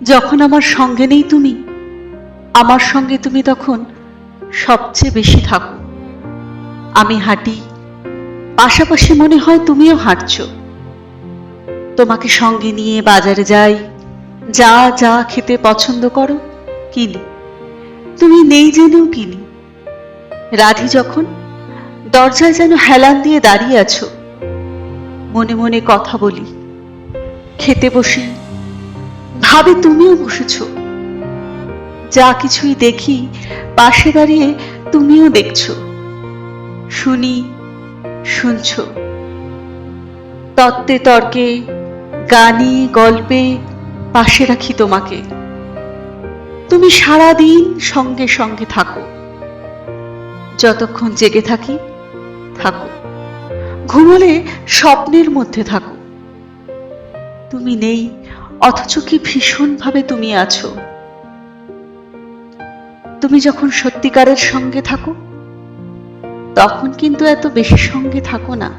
যখন আমার সঙ্গে নেই তুমি, আমার সঙ্গে তুমি তখন সবচেয়ে বেশি থাকো। আমি হাঁটি, পাশাপাশি মনে হয় তুমিও হাঁটছো। তোমাকে সঙ্গে নিয়ে বাজারে যাই, যা যা খেতে পছন্দ করো কিনি, তুমি নেই জেনেও কিনি। রাধি যখন, দরজায় যেন হেলান দিয়ে দাঁড়িয়ে আছো, মনে মনে কথা বলি। খেতে বসি, ভাবি তুমিও বসেছো। যা কিছুই দেখি, পাশে দাঁড়িয়ে তুমিও দেখছো। শুনি, শুনছো। তত্ত্বে তর্কে, গানে গল্পে পাশে রাখি তোমাকে। তুমি সারাদিন সঙ্গে সঙ্গে থাকো। যতক্ষণ জেগে থাকি থাকো, ঘুমোলে স্বপ্নের মধ্যে থাকো। তুমি নেই, অথচ কি ভীষণভাবে তুমি আছো। তুমি যখন সত্যিকারের সঙ্গে থাকো, তখন কিন্তু এত বেশি সঙ্গে থাকো না।